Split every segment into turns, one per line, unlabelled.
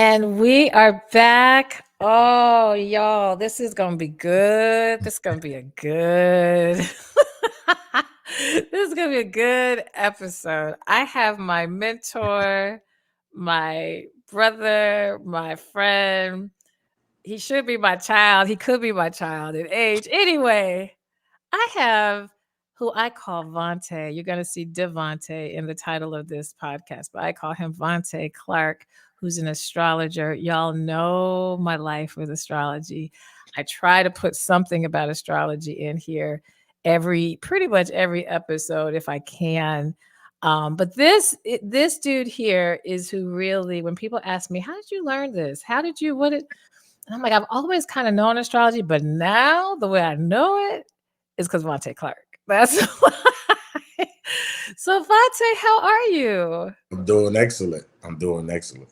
And we are back. Oh, y'all, this is going to be good. This is going to be a good. This is going to be a good episode. I have my mentor, my brother, my friend. He should be my child. He could be my child in age. Anyway, I have who I call Vonte. You're going to see Devonte in the title of this podcast, but I call him Vonte Clark, who's an astrologer. Y'all know my life with astrology. I try to put something about astrology in here pretty much every episode if I can. But this dude here is who really, when people ask me, how did you learn this? How did you, what it, and I'm like, I've always kind of known astrology, but now the way I know it is because Vonte Clark. That's why. So Vonte, how are you?
I'm doing excellent. I'm doing excellent.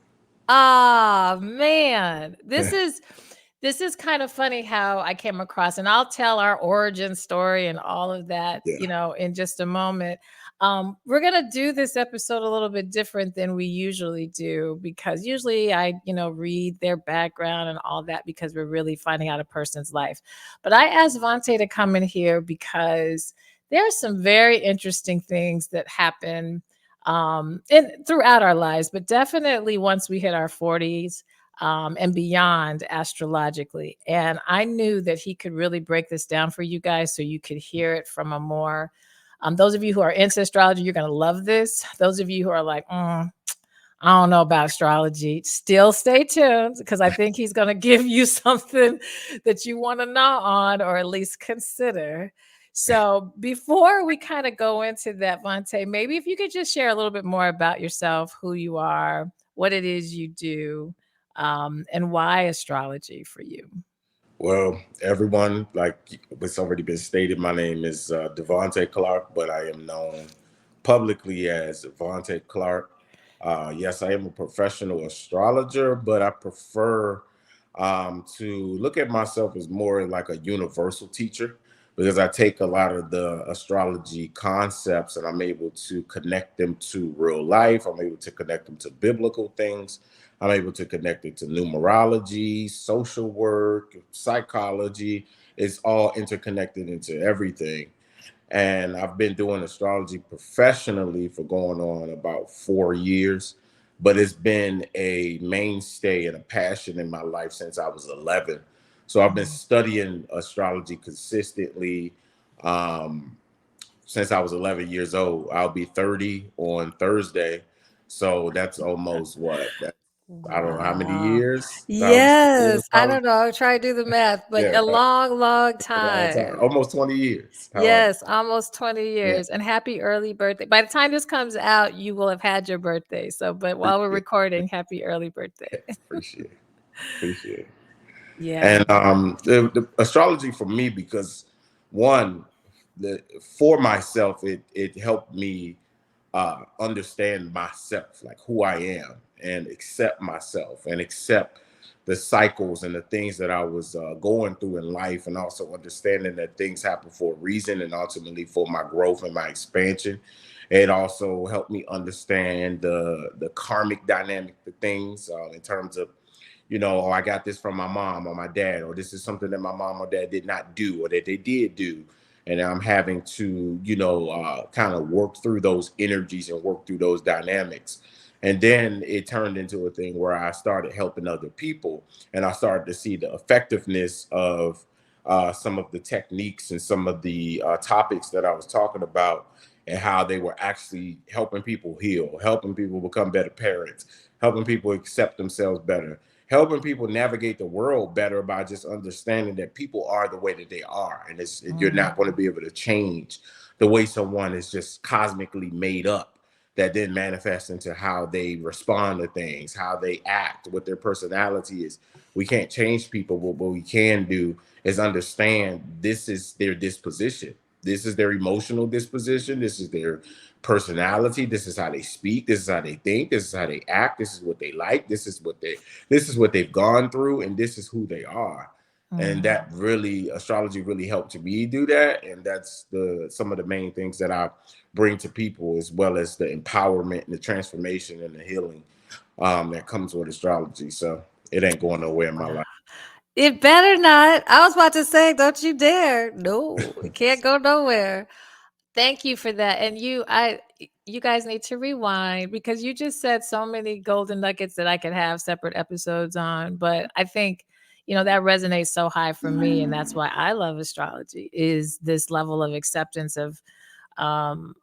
Ah, man. This is kind of funny how I came across, and I'll tell our origin story and all of that,
Yeah.
in just a moment. We're gonna do this episode a little bit different than we usually do because usually I, read their background and all that because we're really finding out a person's life. But I asked Vonte to come in here because there are some very interesting things that happen and throughout our lives, but definitely once we hit our 40s and beyond astrologically. And I knew that he could really break this down for you guys so you could hear it from a more, those of you who are into astrology, you're going to love this. Those of you who are like, I don't know about astrology, still stay tuned because I think he's going to give you something that you want to know on or at least consider. So before we kind of go into that, Vonte, maybe if you could just share a little bit more about yourself, who you are, what it is you do, and why astrology for you.
Well, everyone, like it's already been stated, my name is Devonte Clark, but I am known publicly as Vonte Clark. Yes, I am a professional astrologer, but I prefer to look at myself as more like a universal teacher because I take a lot of the astrology concepts and I'm able to connect them to real life. I'm able to connect them to biblical things. I'm able to connect it to numerology, social work, psychology. It's all interconnected into everything. And I've been doing astrology professionally for going on about 4 years, but it's been a mainstay and a passion in my life since I was 11. So I've been
Mm.
studying astrology consistently um, since I was 11 years old. I'll be 30 on Thursday. So that's almost what? I don't know how many
Wow.
years. I was in
Yes. I
astrology.
don't know. I'll try to do the math, but
Yeah,
a long, long
a long time.
time.
Almost 20 years. How
Yes, almost 20
yeah,
years. And happy early birthday. By the time this comes out, you will have had your birthday. So, but while we're
appreciate
recording, happy early birthday.
appreciate appreciate it.
Yeah.
And the astrology for me because one, for myself, it helped me understand myself, like who I am, and accept myself and accept the cycles and the things that I was going through in life, and also understanding that things happen for a reason and ultimately for my growth and my expansion. It also helped me understand the karmic dynamic of things in terms of, oh, I got this from my mom or my dad, or this is something that my mom or dad did not do or that they did do. And I'm having to, kind of work through those energies and work through those dynamics. And then it turned into a thing where I started helping other people and I started to see the effectiveness of some of the techniques and some of the topics that I was talking about and how they were actually helping people heal, helping people become better parents, helping people accept themselves better, helping people navigate the world better by just understanding that people are the way that they are, and you're not going to
Mhm.
be able to change the way someone is just cosmically made up that then manifests into how they respond to things, how they act, what their personality is. We can't change people, but what we can do is understand this is their disposition. This is their emotional disposition. This is their personality. This is how they speak. This is how they think. This is how they act. This is what they like. This is what they've gone through, and this is who they are. And
Mhm.
that really, astrology really helped me do that. And that's some of the main things that I bring to people, as well as the empowerment and the transformation and the healing that comes with astrology. So it ain't going nowhere in my life.
It better not. I was about to say, don't you dare. No, it can't go nowhere. Thank you for that. And you guys need to rewind because you just said so many golden nuggets that I could have separate episodes on. But I think, that resonates so high for me. And that's why I love astrology is this level of acceptance of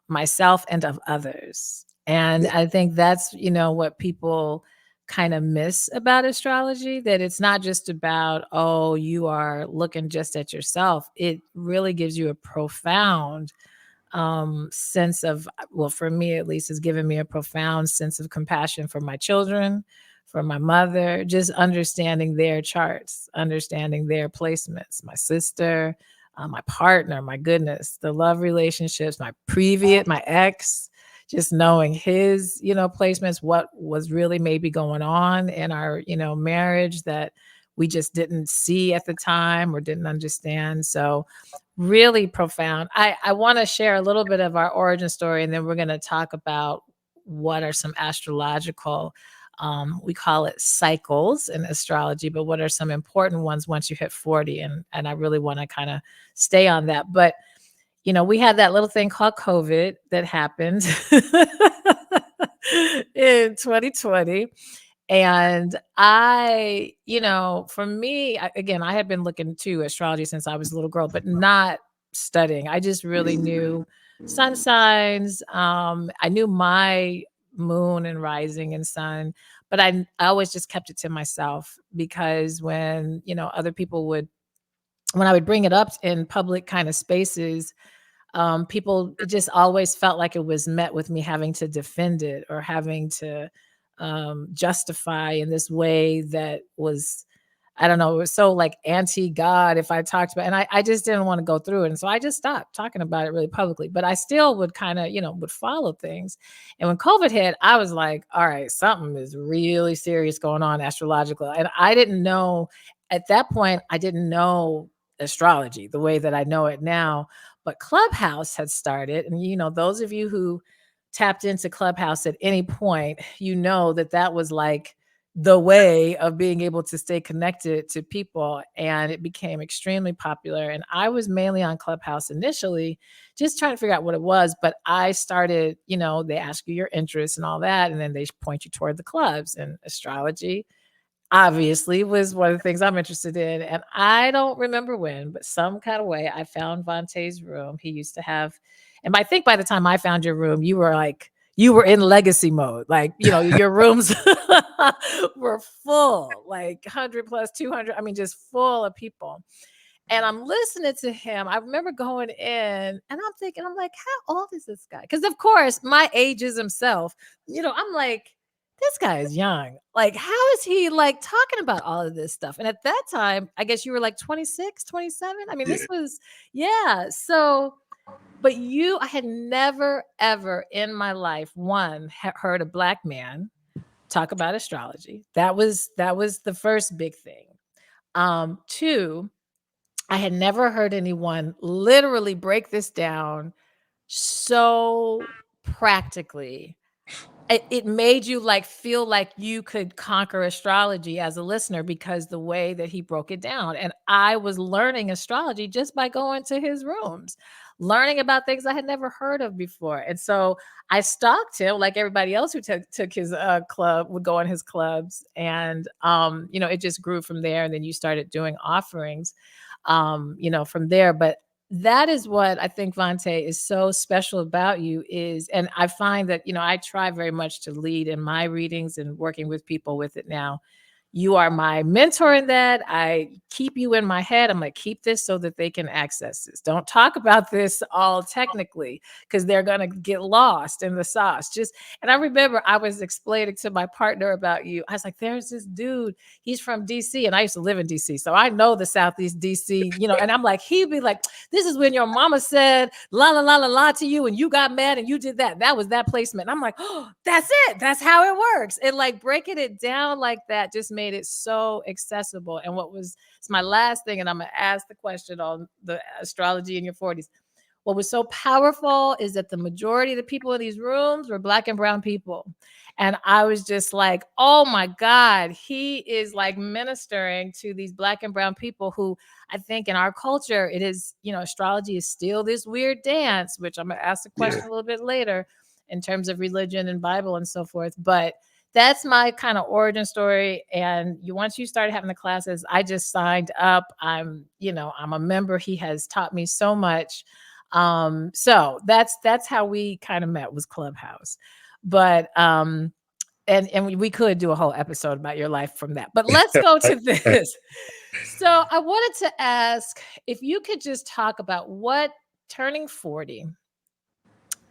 myself and of others. And
Yeah,
I think that's, what people kind of miss about astrology, that it's not just about, oh, you are looking just at yourself. It really gives you a profound sense of, well, for me at least, has given me a profound sense of compassion for my children, for my mother, just understanding their charts, understanding their placements, my sister, my partner, my goodness, the love relationships, my ex, just knowing his, placements, what was really maybe going on in our, marriage that we just didn't see at the time or didn't understand. So really profound. I want to share a little bit of our origin story, and then we're going to talk about what are some astrological, we call it cycles in astrology, but what are some important ones once you hit 40? And I really want to kind of stay on that. But we had that little thing called COVID that happened in 2020. And for me, again, I had been looking to astrology since I was a little girl, but not studying. I just really knew sun signs. I knew my moon and rising and sun, but I always just kept it to myself because when other people when I would bring it up in public kind of spaces, people, it just always felt like it was met with me having to defend it or having to justify in this way that was, I don't know, it was so like anti God if I talked about, and I just didn't want to go through it. And so I just stopped talking about it really publicly, but I still would kind of, would follow things. And when COVID hit, I was like, all right, something is really serious going on astrological. And I didn't know at that point, I didn't know astrology the way that I know it now. But Clubhouse had started. And, those of you who tapped into Clubhouse at any point, that was like the way of being able to stay connected to people. And it became extremely popular. And I was mainly on Clubhouse initially, just trying to figure out what it was. But I started, they ask you your interests and all that. And then they point you toward the clubs, and astrology obviously was one of the things I'm interested in. And I don't remember when, but some kind of way I found Vonte's room. He used to have, and I think by the time I found your room, you were in legacy mode. Like, your rooms were full, like 100 plus 200. I mean, just full of people. And I'm listening to him. I remember going in and I'm thinking, I'm like, how old is this guy? Because of course, my age is himself. I'm like, this guy is young. Like, how is he like talking about all of this stuff? And at that time, I guess you were like 26, 27. I mean,
yeah,
this was, yeah. So, but I had never, ever in my life, one, heard a Black man talk about astrology. That was the first big thing. Two, I had never heard anyone literally break this down so practically. It made you like feel like you could conquer astrology as a listener because the way that he broke it down. And I was learning astrology just by going to his rooms, learning about things I had never heard of before. And so I stalked him like everybody else who took his club would go in his clubs. And it just grew from there. And then you started doing offerings from there. But that is what I think, Vonte, is so special about you is, and I find that, I try very much to lead in my readings and working with people with it now. You are my mentor in that. I keep you in my head. I'm like, keep this so that they can access this. Don't talk about this all technically because they're going to get lost in the sauce. And I remember I was explaining to my partner about you. I was like, there's this dude, he's from DC, and I used to live in DC. So I know the Southeast DC, and I'm like, he'd be like, this is when your mama said la la la la la to you and you got mad and you did that. That was that placement. And I'm like, oh, that's it. That's how it works. And like breaking it down like that just made it so accessible. And it's my last thing, and I'm gonna ask the question on the astrology in your 40s. What was so powerful is that the majority of the people in these rooms were Black and brown people. And I was just like, oh my God, he is like ministering to these Black and brown people who I think in our culture, it is, astrology is still this weird dance, which I'm going to ask the
Yeah.
question a little bit later in terms of religion and Bible and so forth. But that's my kind of origin story. And once you started having the classes, I just signed up. I'm a member. He has taught me so much. So that's how we kind of met, was Clubhouse. But and we could do a whole episode about your life from that. But let's go to this. So I wanted to ask if you could just talk about what turning 40,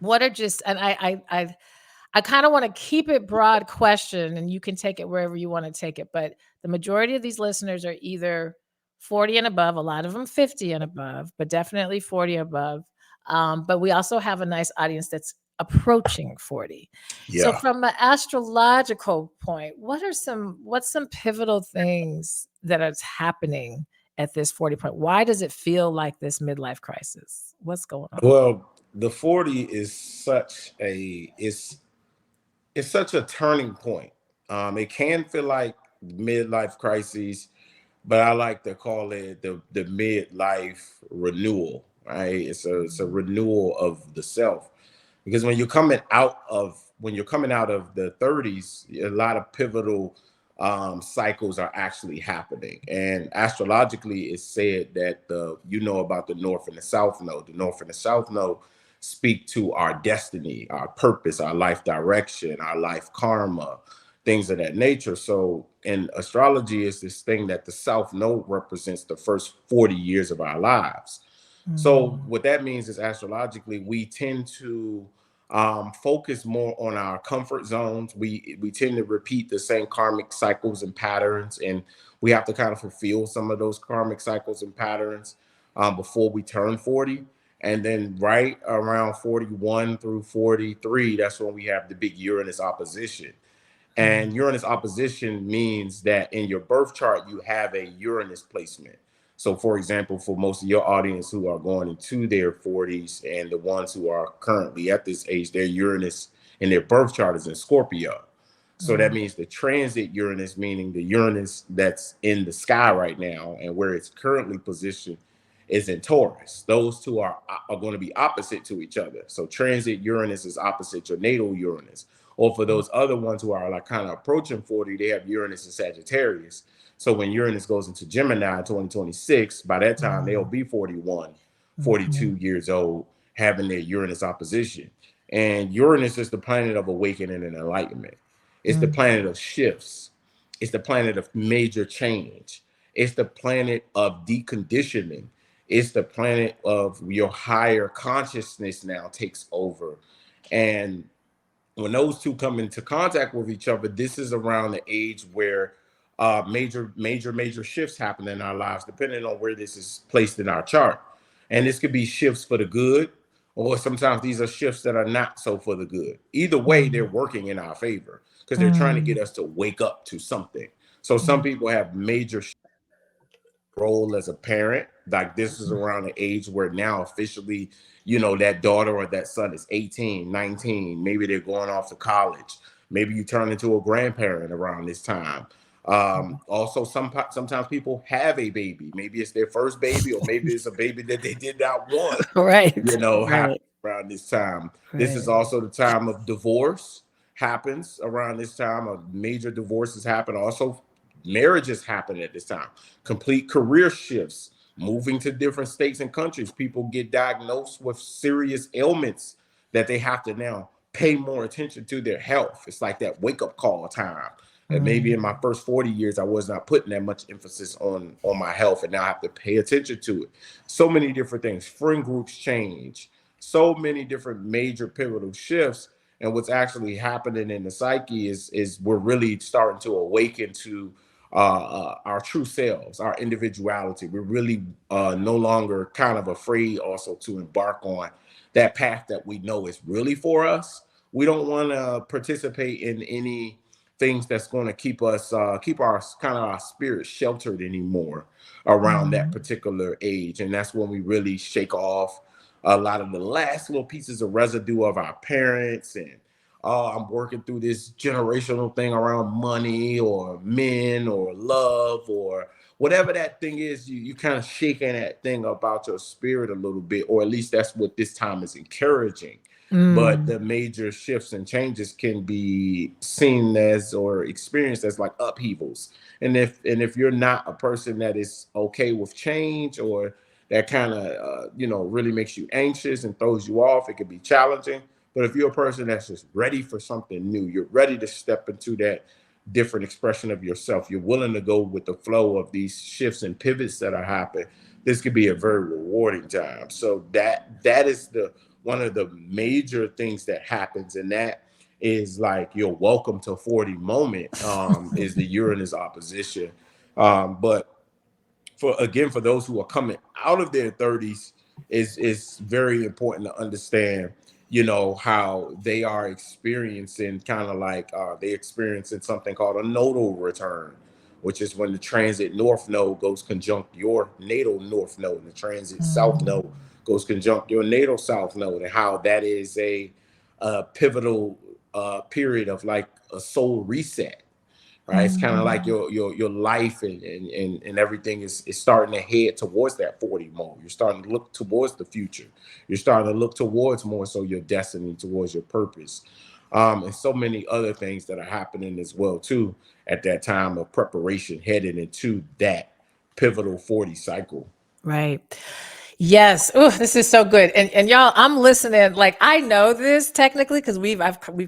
what are just, and I kind of want to keep it broad question, and you can take it wherever you want to take it. But the majority of these listeners are either 40 and above, a lot of them 50 and above, but definitely 40 above. But we also have a nice audience that's approaching 40. So
Yeah.
from an astrological point, what's some pivotal things that is happening at this 40 point? Why does it feel like this midlife crisis? What's going on?
Well, the 40 is it's such a turning point. It can feel like midlife crises, but I like to call it the midlife renewal. Right? It's a renewal of the self, because when you're coming out of the 30s, a lot of pivotal cycles are actually happening. And astrologically, it's said that about the North and the South node. The North and the South node speak to our destiny, our purpose, our life direction, our life karma, things of that nature. So in astrology, is this thing that the South node represents the first 40 years of our lives. So what that means is, astrologically, we tend to focus more on our comfort zones. We tend to repeat the same karmic cycles and patterns, and we have to kind of fulfill some of those karmic cycles and patterns before we turn 40. And then right around 41 through 43, that's when we have the big Uranus opposition. And Uranus opposition means that in your birth chart, you have a Uranus placement. So, for example, for most of your audience who are going into their 40s and the ones who are currently at this age, their Uranus in their birth chart is in Scorpio. So that means the transit Uranus, meaning the Uranus that's in the sky right now and where it's currently positioned, is in Taurus. Those two are going to be opposite to each other. So transit Uranus is opposite your natal Uranus. Or for those other ones who are like kind of approaching 40, they have Uranus in Sagittarius. So when Uranus goes into Gemini in 2026, by that time they'll be 41, 42 years old, having their Uranus opposition. And Uranus is the planet of awakening and enlightenment. It's the planet of shifts. It's the planet of major change. It's the planet of deconditioning. It's the planet of your higher consciousness now takes over. And when those two come into contact with each other, this is around the age where major shifts happen in our lives, depending on where this is placed in our chart. And this could be shifts for the good, or sometimes these are shifts that are not so for the good. Either way, they're working in our favor because they're trying to get us to wake up to something. So some people have major role as a parent. Like this is around the age where now officially, that daughter or that son is 18, 19. Maybe they're going off to college. Maybe you turn into a grandparent around this time. Also, sometimes people have a baby. Maybe it's their first baby, or maybe it's a baby that they did not want,
Right.
happen
Right.
around this time. This is
Right.
also the time of divorce happens around this time. Major divorces happen. Also, marriages happen at this time. Complete career shifts, moving to different states and countries. People get diagnosed with serious ailments that they have to now pay more attention to their health. It's like that wake up call time. And maybe in my first 40 years, I was not putting that much emphasis on my health, and now I have to pay attention to it. So many different things. Friend groups change. So many different major pivotal shifts. And what's actually happening in the psyche is we're really starting to awaken to our true selves, our individuality. We're really no longer kind of afraid also to embark on that path that we know is really for us. We don't want to participate in any things that's going to keep us keep our kind of our spirit sheltered anymore around that particular age. And that's when we really shake off a lot of the last little pieces of residue of our parents and I'm working through this generational thing around money or men or love or whatever that thing is, you kind of shaking that thing about your spirit a little bit, or at least that's what this time is encouraging. But
Mm.
the major shifts and changes can be seen as or experienced as like upheavals. And if you're not a person that is okay with change, or that kind of really makes you anxious and throws you off, it can be challenging. But if you're a person that's just ready for something new, you're ready to step into that different expression of yourself, you're willing to go with the flow of these shifts and pivots that are happening, this could be a very rewarding time. So that is the one of the major things that happens, and that is like your welcome to 40 moment, is the Uranus opposition. But for those who are coming out of their 30s, is very important to understand, how they are experiencing kind of like they experiencing something called a nodal return, which is when the transit north node goes conjunct your natal north node, and the transit south
Mm.
node goes conjunct your natal south node, and how that is a pivotal period of like a soul reset. Right, it's kind of like
Mm.
your life and everything is starting to head towards that 40 mode. You're starting to look towards the future. You're starting to look towards more so your destiny, towards your purpose, and so many other things that are happening as well too at that time of preparation heading into that pivotal 40 cycle.
Right. Yes. Oh, this is so good. And y'all, I'm listening. Like I know this technically because we've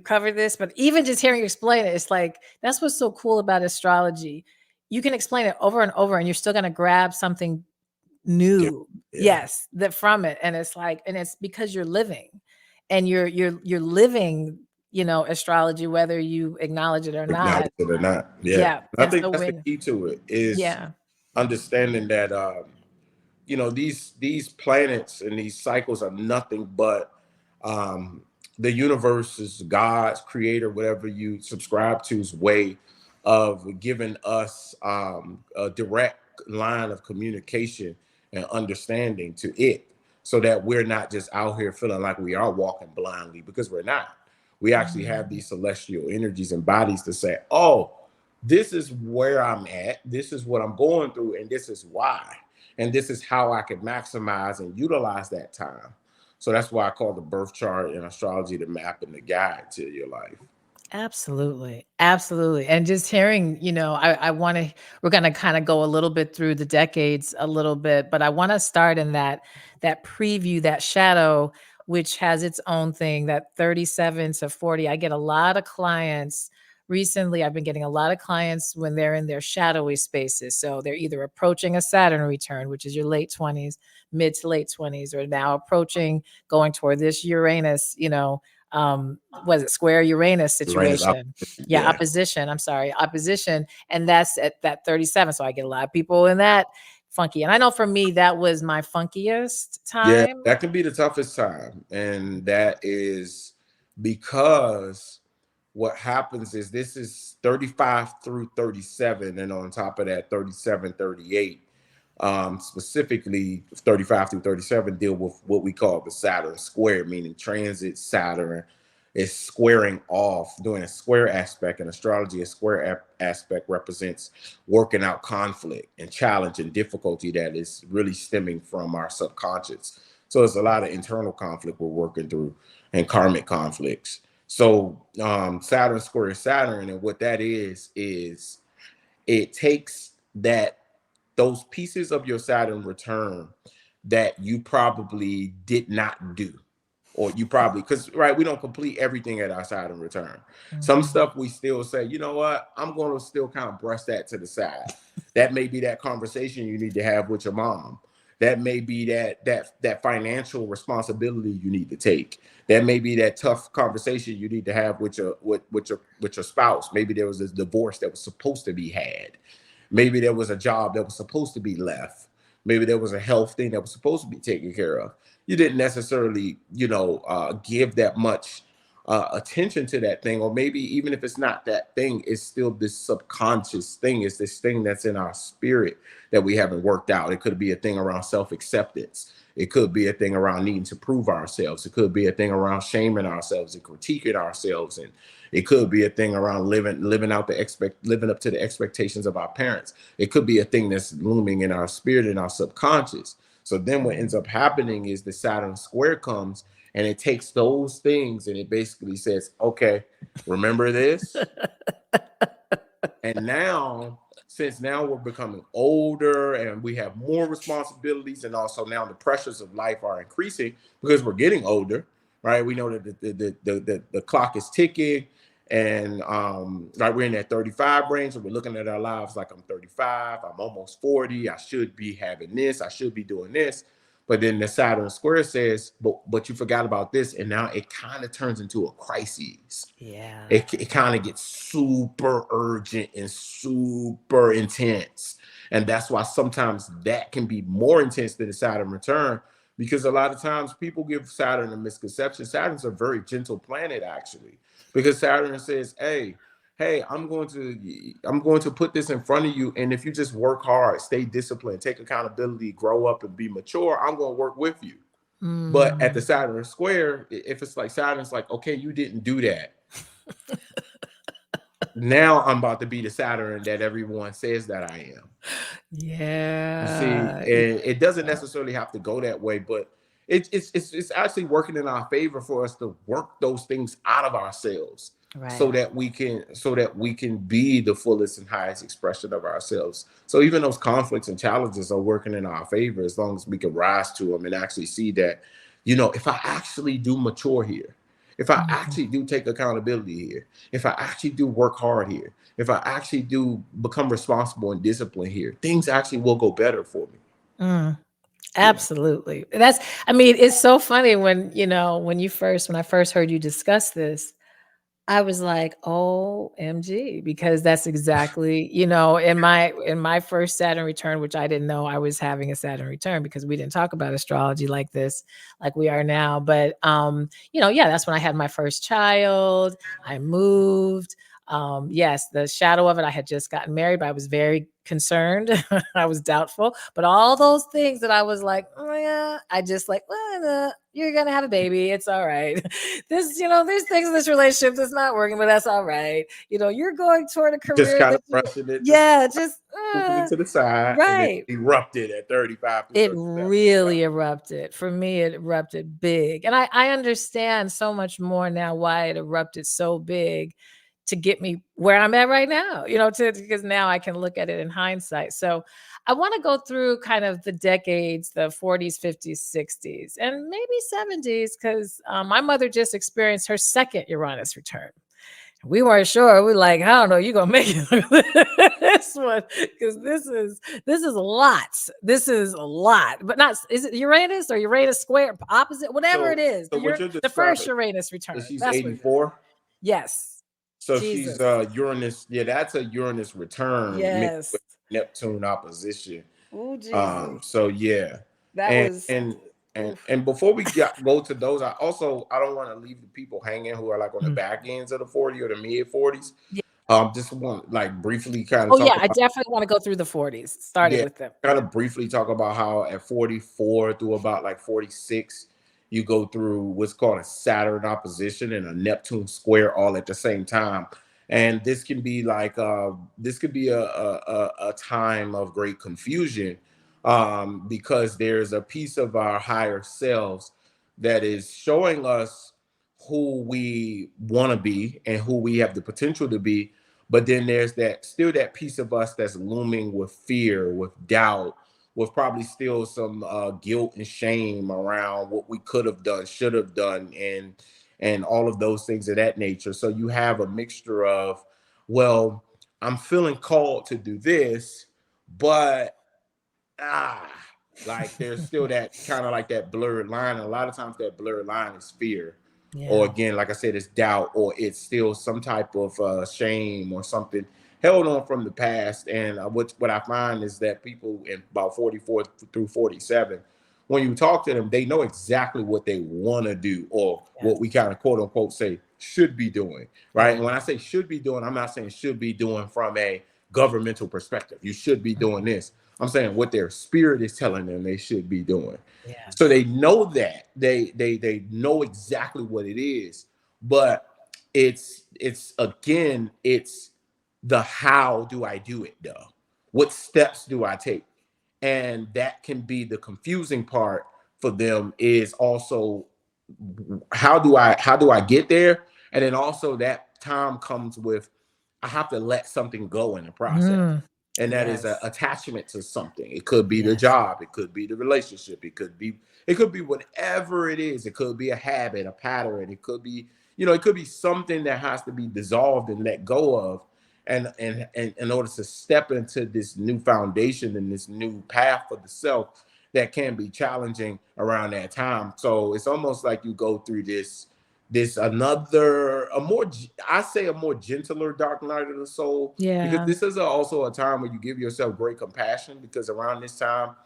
covered this, but even just hearing you explain it, it's like that's what's so cool about astrology. You can explain it over and over, and you're still gonna grab something
Yeah,
new.
yeah.
Yes, that from it. And it's like, and it's because you're living and you're living, astrology, whether you acknowledge it or
Acknowledge
not.
it or not. Yeah,
Yeah.
and I
And
think
so
that's the
when,
key to it, is
yeah.
understanding that these planets and these cycles are nothing but um the universe is God's creator, whatever you subscribe to's way of giving us a direct line of communication and understanding to it, so that we're not just out here feeling like we are walking blindly, because we're not. We actually have
Mm.
these celestial energies and bodies to say, oh, this is where I'm at, this is what I'm going through, and this is why, and this is how I can maximize and utilize that time. So that's why I call the birth chart in astrology the map and the guide to your life.
Absolutely. Absolutely. And just hearing, I want to, we're going to kind of go a little bit through the decades a little bit, but I want to start in that preview, that shadow, which has its own thing, that 37 to 40. I get a lot of clients recently. I've been getting a lot of clients when they're in their shadowy spaces. So they're either approaching a Saturn return, which is your late 20s, mid to late 20s, or now approaching going toward this Uranus, was it square Uranus
Uranus
situation?
opposition,
Yeah,
yeah.
opposition. I'm sorry, opposition, and that's at that 37. So I get a lot of people in that funky, and I know for me that was my funkiest
Yeah,
time.
that can be the toughest time. And that is because what happens is this is 35 through 37. And on top of that, 37, 38, specifically 35 through 37, deal with what we call the Saturn square, meaning transit Saturn is squaring off, doing a square aspect. In astrology, a square aspect represents working out conflict and challenge and difficulty that is really stemming from our subconscious. So it's a lot of internal conflict we're working through, and karmic conflicts. So Saturn square Saturn, and what that is it takes that those pieces of your Saturn return that you probably did not do, or you probably, because right, we don't complete everything at our Saturn return. Some
Mhm.
stuff we still say, you know what, I'm going to still kind of brush that to the side. That may be that conversation you need to have with your mom. That may be that financial responsibility you need to take. That may be that tough conversation you need to have with your spouse. Maybe there was a divorce that was supposed to be had. Maybe there was a job that was supposed to be left. Maybe there was a health thing that was supposed to be taken care of. You didn't necessarily, give that much attention to that thing, or maybe even if it's not that thing, it's still this subconscious thing. It's this thing that's in our spirit that we haven't worked out. It could be a thing around self-acceptance. It could be a thing around needing to prove ourselves. It could be a thing around shaming ourselves and critiquing ourselves. And it could be a thing around living up to the expectations of our parents. It could be a thing that's looming in our spirit and our subconscious. So then what ends up happening is the Saturn square comes and it takes those things and it basically says, okay, remember this? And now, since now we're becoming older and we have more responsibilities, and also now the pressures of life are increasing because we're getting older, right? We know that the clock is ticking, and like we're in that 35 range, and we're looking at our lives like I'm 35, I'm almost 40, I should be having this, I should be doing this. But then the Saturn square says, but you forgot about this, and now it kind of turns into a crisis.
Yeah.
It kind of gets super urgent and super intense. And that's why sometimes that can be more intense than the Saturn return, because a lot of times people give Saturn a misconception. Saturn's a very gentle planet, actually, because Saturn says, hey, I'm going to put this in front of you. And if you just work hard, stay disciplined, take accountability, grow up and be mature, I'm going to work with you. But at the
Mm.
Saturn square, if it's like Saturn's like, okay, you didn't do that. Now I'm about to be the Saturn that everyone says that I am. You see,
Yeah.
and it doesn't
Yeah.
necessarily have to go that way, but it's actually working in our favor for us to work those things out of ourselves so
Right.
that we can be the fullest and highest expression of ourselves. So even those conflicts and challenges are working in our favor as long as we can rise to them and actually see that, if I actually do mature here, if I
Mhm.
actually do take accountability here, if I actually do work hard here, if I actually do become responsible and disciplined here, things actually will go better for me.
Mm.
Yeah.
Absolutely. I mean, it's so funny when, when I first heard you discuss this, I was like, "OMG," because that's exactly, in my first Saturn return, which I didn't know I was having a Saturn return because we didn't talk about astrology like this, like we are now. But yeah, that's when I had my first child. I moved. Yes, the shadow of it, I had just gotten married, but I was very concerned. I was doubtful. But all those things that I was like, oh yeah, I just like, well, you're gonna have a baby. It's all right. There's things in this relationship that's not working, but that's all right. You're going toward a
Just
career
kind
that
of brushing it, just
yeah, just
moving it to the side, and it
right.
erupted at 35 to
It
37. Right.
really erupted. For me, it erupted big. And I understand so much more now why it erupted so big to get me where I'm at right now, because now I can look at it in hindsight. So I want to go through kind of the decades, the 40s, 50s, 60s, and maybe 70s, because my mother just experienced her second Uranus return. We weren't sure. We're like, I don't know, you're gonna make it through this one because this is a lot. This is a lot, but not is it Uranus or Uranus square opposite, whatever it
So,
is.
so what you're
The first
describing
Uranus
is
return.
she's
That's what it is.
84.
Yes.
So she's
Jesus.
Uranus. Yeah, that's a Uranus return mixed
Yes.
with Neptune opposition.
Oh, Jesus.
So yeah,
That
and
was
and and
oof.
and before we go to those, I don't want to leave the people hanging who are like on the
Mm.
back ends of the 40 or the mid 40s.
Yeah.
Just want like briefly kind of
Oh,
talk
yeah. I
about,
definitely want to go through the 40s, starting
yeah,
with them.
kind
Yeah.
of briefly talk about how at 44 through about like 46, you go through what's called a Saturn opposition and a Neptune square all at the same time. And this could be a time of great confusion, because there's a piece of our higher selves that is showing us who we want to be and who we have the potential to be, but then there's that piece of us that's looming with fear, with doubt, with probably still some guilt and shame around what we could have done, should have done, and all of those things of that nature. So you have a mixture of, well, I'm feeling called to do this, but ah, like there's still that kind of like that blurred line. And a lot of times that blurred line is fear, or
Yeah.
again, like I said, it's doubt, or it's still some type of shame or something held on from the past. And what I find is that people in about 44 through 47, when you talk to them, they know exactly what they want to do, or
Yes.
what we kind of quote unquote say should be doing, right? And
Yeah.
when I say should be doing, I'm not saying should be doing from a governmental perspective. You should be doing
Mhm.
this. I'm saying what their spirit is telling them they should be doing. So
Yes.
they know that they know exactly what it is, but it's again, it's the how do I do it though? What steps do I take? And that can be the confusing part for them, is also how do I get there? And then also that time comes with, I have to let something go in the process.
Mm.
And that is an
Yes.
attachment to something. It could be the
Yes.
job, it could be the relationship, it could be whatever it is. It could be a habit, a pattern, it could be, it could be something that has to be dissolved and let go of. And in order to step into this new foundation and this new path for the self, that can be challenging around that time. So it's almost like you go through this another a more I say a more gentler dark night of the soul, because
Yeah.
this is also a time where you give yourself great compassion, because around this time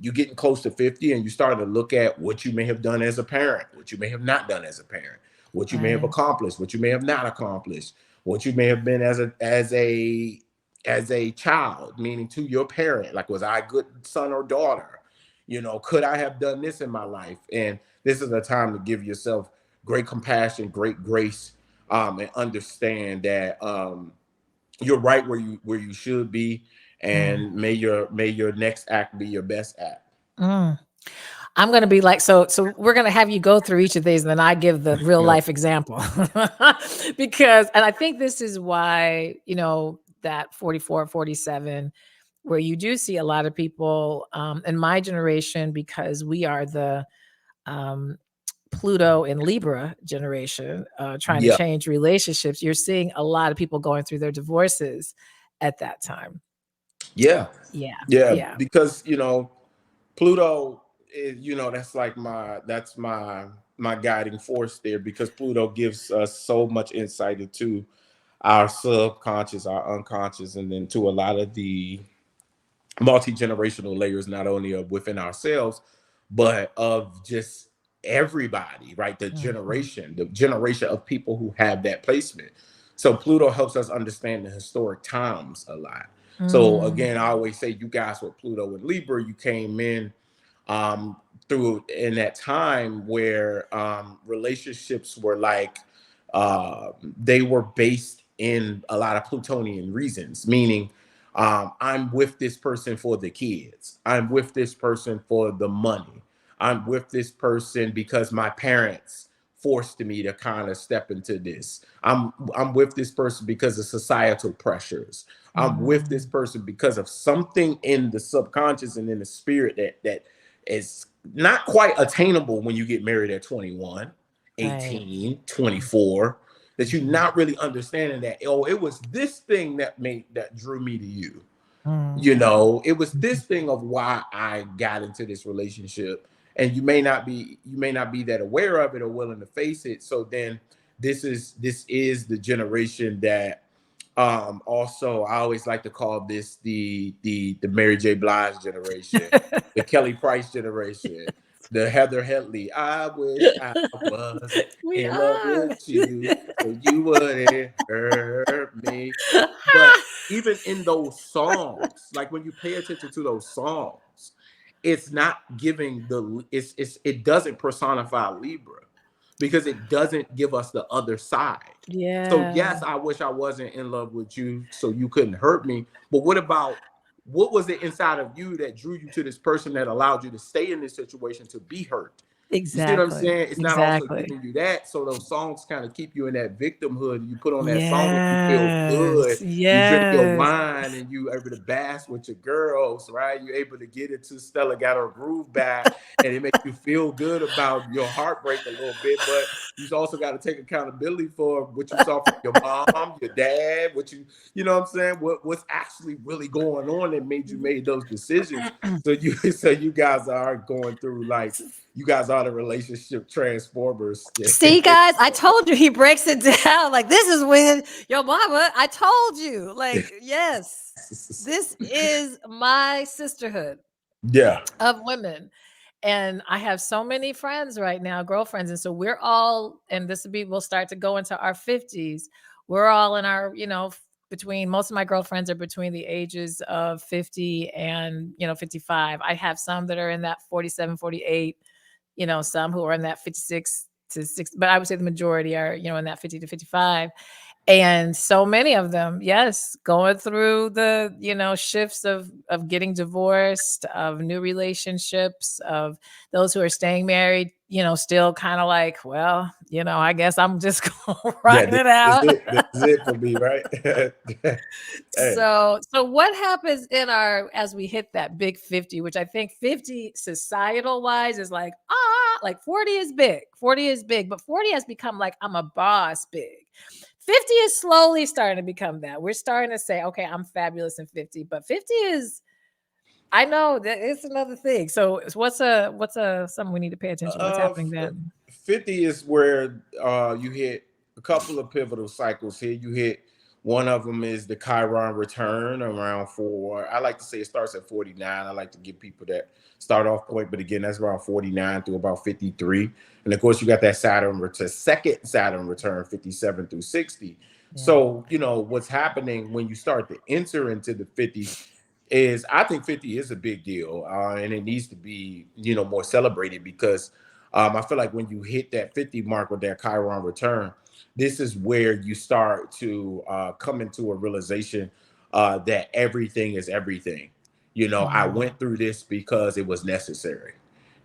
you're getting close to 50 and you start to look at what you may have done as a parent, what you may have not done as a parent, what you may have
Right.
accomplished, what you may have not accomplished, what you may have been as a child, meaning to your parent, like, was I a good son or daughter? Could I have done this in my life? And this is a time to give yourself great compassion, great grace, and understand that you're right where you should be,
Mm.
and may your next act be your best act.
Mm. I'm gonna be like, so we're gonna have you go through each of these, and then I give the real
Yeah.
life example. Because and I think this is why, that 44, 47, where you do see a lot of people in my generation, because we are the um Pluto and Libra generation, trying to
Yeah.
change relationships. You're seeing a lot of people going through their divorces at that time.
Yeah.
Yeah.
Yeah.
Yeah.
Because Pluto is, that's my guiding force there, because Pluto gives us so much insight into our subconscious, our unconscious, and then to a lot of the multi-generational layers, not only of within ourselves, but of just everybody, right? the
Mhm.
generation the generation of people who have that placement. So Pluto helps us understand the historic times a lot. So
Mm.
again, I always say, you guys with Pluto and Libra, you came in um through in that time where relationships were like, they were based in a lot of Plutonian reasons, meaning, I'm with this person for the kids, I'm with this person for the money, I'm with this person because my parents forced me to kind of step into this, I'm with this person because of societal pressures, I'm with this
Mm.
person because of something in the subconscious and in the spirit that is not quite attainable when you get married at 21,
Right.
18, 24. That you're
Mhm.
not really understanding that, oh, it was this thing that drew me to you.
Mm.
It was
Mhm.
this thing of why I got into this relationship. And you may not be that aware of it or willing to face it. So then this is the generation that, also, I always like to call this the Mary J. Blige generation, the Kelly Price generation, the Heather Headley. I wish I was
We
in love
are.
with you, so you wouldn't hurt me. But even in those songs, like when you pay attention to those songs, it's not giving it doesn't personify Libra, because it doesn't give us the other side. So
Yeah.
yes, I wish I wasn't in love with you so you couldn't hurt me. But what was it inside of you that drew you to this person that allowed you to stay in this situation to be hurt? You see what I'm
Exactly.
saying? It's not also
Exactly.
giving you that. So those songs kind of keep you in that victimhood. You put on that song and you feel good.
Yes.
You drink your
Yes.
wine and you able to bask with your girls, right? You're able to get into Stella got her groove back, and it makes you feel good about your heartbreak a little bit. But you also got to take accountability for what you saw from your mom, your dad, you know what I'm saying? What's actually really going on that made you made those decisions. So you so you guys are going through, like, you guys are the relationship transformers.
See, guys, I told you he breaks it down. Like, this is when your mama, I told you. Like, yes, this is my sisterhood
Yeah.
of women. And I have so many friends right now, girlfriends, and so we're all, and this will be, we'll start to go into our 50s. We're all in our, between, most of my girlfriends are between the ages of 50 and, 55. I have some that are in that 47, 48, some who are in that 56 to 60, but I would say the majority are, in that 50 to 55. And so many of them, yes, going through the, shifts of getting divorced, of new relationships, of those who are staying married, still kind of like, well, I guess I'm just gonna
Yeah,
ride it out.
this is it for me, right? Hey,
So what happens in our, as we hit that big 50, which I think 50 societal wise is like, like 40 is big. 40 is big, but 40 has become like, I'm a boss big. 50 is slowly starting to become that. We're starting to say, okay, I'm fabulous in 50, but 50 is, I know that it's another thing. So what's a something we need to pay attention to? What's
uh,
happening then?
50 is where you hit a couple of pivotal cycles here. You hit one of them is the Chiron return around four. I like to say it starts at 49. I like to give people that start off point, but again, that's around 49 through about 53. And of course, you got that Saturn return, second Saturn return, 57 through 60.
Yeah.
So, what's happening when you start to enter into the 50s is I think 50 is a big deal, and it needs to be, more celebrated because I feel like when you hit that 50 mark with that Chiron return, this is where you start to come into a realization that everything is everything. I
Mm,
went through this because it was necessary.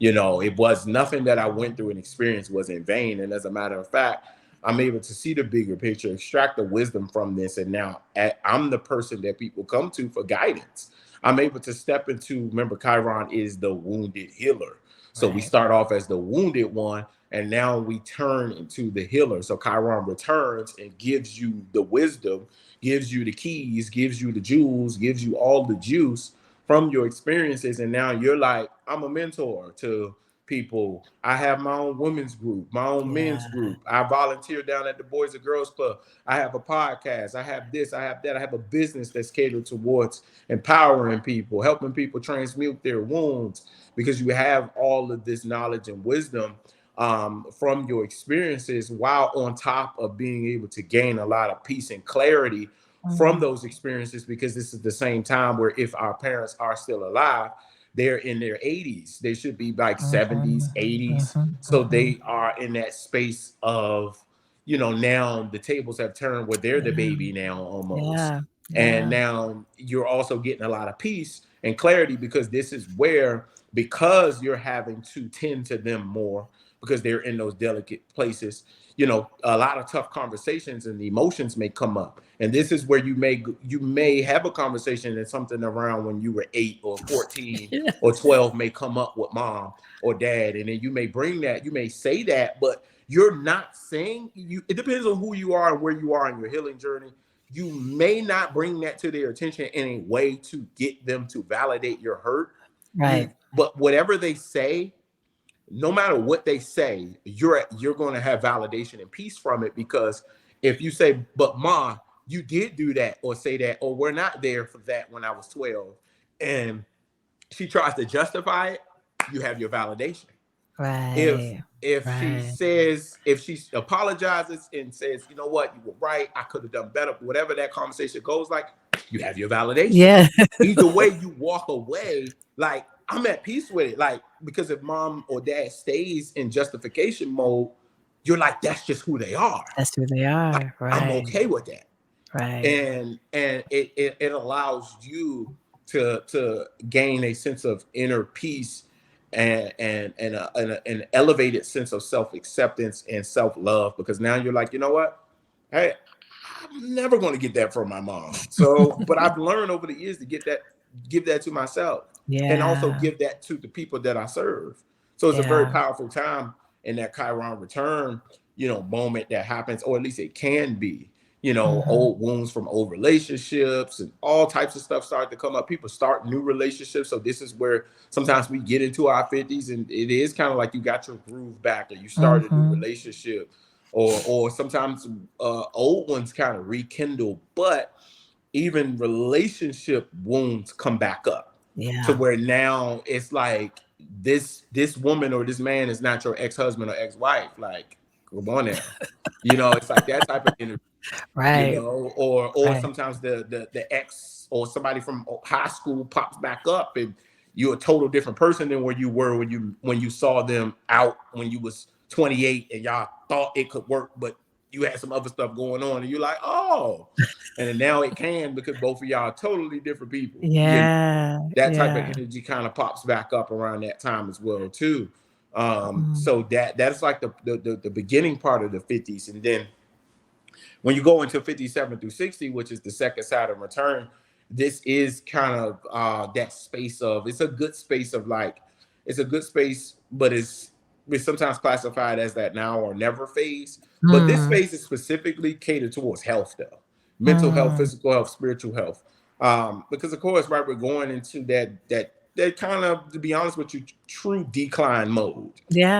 It was nothing that I went through and experienced was in vain. And as a matter of fact, I'm able to see the bigger picture, extract the wisdom from this. And now I'm the person that people come to for guidance. I'm able to step into, remember, Chiron is the wounded healer. So we
right.
start off as the wounded one, and now we turn into the healer. So Chiron returns and gives you the wisdom, gives you the keys, gives you the jewels, gives you all the juice from your experiences. And now you're like, I'm a mentor to people. I have my own women's group, my own men's
Yeah.
group. I volunteer down at the Boys and Girls Club. I have a podcast. I have this, I have that. I have a business that's catered towards empowering people, helping people transmute their wounds, because you have all of this knowledge and wisdom from your experiences, while on top of being able to gain a lot of peace and clarity from
Mm,
those experiences, because this is the same time where if our parents are still alive, they're in their 80s. They should be like
mhm,
70s, 80s.
mhm,
So
mhm.
they are in that space of, now the tables have turned where they're the
Yeah.
baby now almost.
Yeah.
And
Yeah.
now you're also getting a lot of peace and clarity, because this is where, because you're having to tend to them more because they're in those delicate places, a lot of tough conversations and emotions may come up. And this is where you may have a conversation, and something around when you were 8 or 14
Yeah.
or 12 may come up with mom or dad, and then you may bring that, you may say that, but you're not saying, it depends on who you are and where you are in your healing journey. You may not bring that to their attention in a way to get them to validate your hurt.
Right.
But whatever they say, no matter what they say, you're going to have validation and peace from it. Because if you say, but ma, you did do that, or say that, or we're not there for that when I was 12, and she tries to justify it, you have your validation. if
Right.
if she
Right.
says, if she apologizes and says, you know what, you were right, I could have done better, whatever that conversation goes like, you have your validation.
Yeah.
Either way, you walk away like, I'm at peace with it. Like, because if mom or dad stays in justification mode, you're like, that's just who they are.
That's who they
Like,
are.
I'm
Right.
okay with that.
Right.
And it allows you to gain a sense of inner peace, and an elevated sense of self-acceptance and self-love, because now you're like, you know what, hey, I'm never going to get that from my mom. So, but I've learned over the years to give that to myself, and also
Yeah.
give that to the people that I serve. So it's a very
Yeah.
powerful time in that Chiron return, moment that happens, or at least it can be.
Mhm.
Old wounds from old relationships and all types of stuff start to come up. People start new relationships. So this is where sometimes we get into our 50s, and it is kind of like you got your groove back, or you start a new
Mhm.
relationship, or sometimes old ones kind of rekindle. But even relationship wounds come back up, to
Yeah.
where now it's like this woman or this man is not your ex-husband or ex-wife. Like, come on now. You know, it's like that type of energy, you
Right.
know, or
Right.
sometimes the ex or somebody from high school pops back up and you're a total different person than where you were when you saw them out when you was 28 and y'all thought it could work, but you had some other stuff going on and you're like, oh, and then now it can because both of y'all are totally different people. You know,
Yeah.
that type of
Yeah.
energy kind of pops back up around that time as well too.
Mm.
So that's like the beginning part of the 50s, and then when you go into 57 through 60, which is the second Saturn return, this is kind of that space of, it's a good space of like, it's a good space, but it's sometimes classified as that now or never phase. But this
Mm.
phase is specifically catered towards health, though, mental health,
Mm.
physical health, spiritual health. Because of course, right, we're going into that kind of, to be honest with you, true decline mode.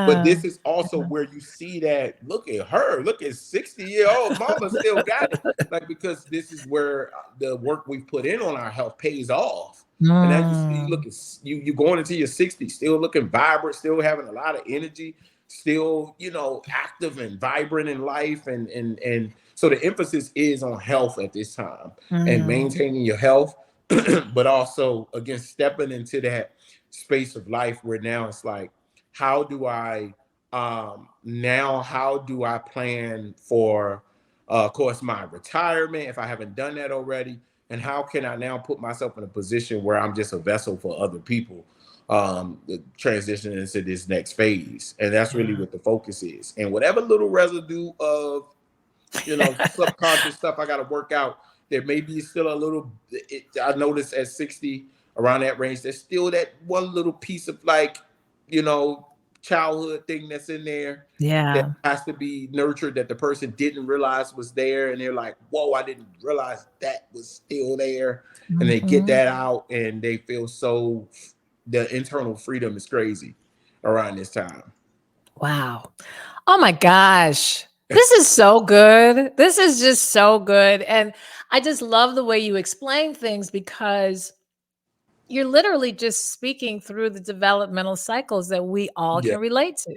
But
Yeah.
this is also where you see that, look at her, look at 60-year-old mama still got it. Like, because this is where the work we've put in on our health pays off. And as you see, look
Mm.
at you going into your 60s, still looking vibrant, still having a lot of energy, still, you know, active and vibrant in life. And so the emphasis is on health at this time and
Mm.
maintaining your health, but also again stepping into that space of life where now it's like, how do I now how do I plan for of course my retirement if I haven't done that already, and how can I now put myself in a position where I'm just a vessel for other people, transitioning into this next phase. And that's really
Yeah.
what the focus is, and whatever little residue of, you know, subconscious stuff I got to work out. There may be still a little. I noticed at 60, around that range, there's still that one little piece of like, you know, childhood thing that's in there that
Yeah.
has to be nurtured that the person didn't realize was there, and they're like, "Whoa, I didn't realize that was still there," and they get
Mhm.
that out, and they feel so. The internal freedom is crazy around this time.
Wow. Oh my gosh. This is so good. This is just so good. And I just love the way you explain things because you're literally just speaking through the developmental cycles that we all
Yeah,
can relate to.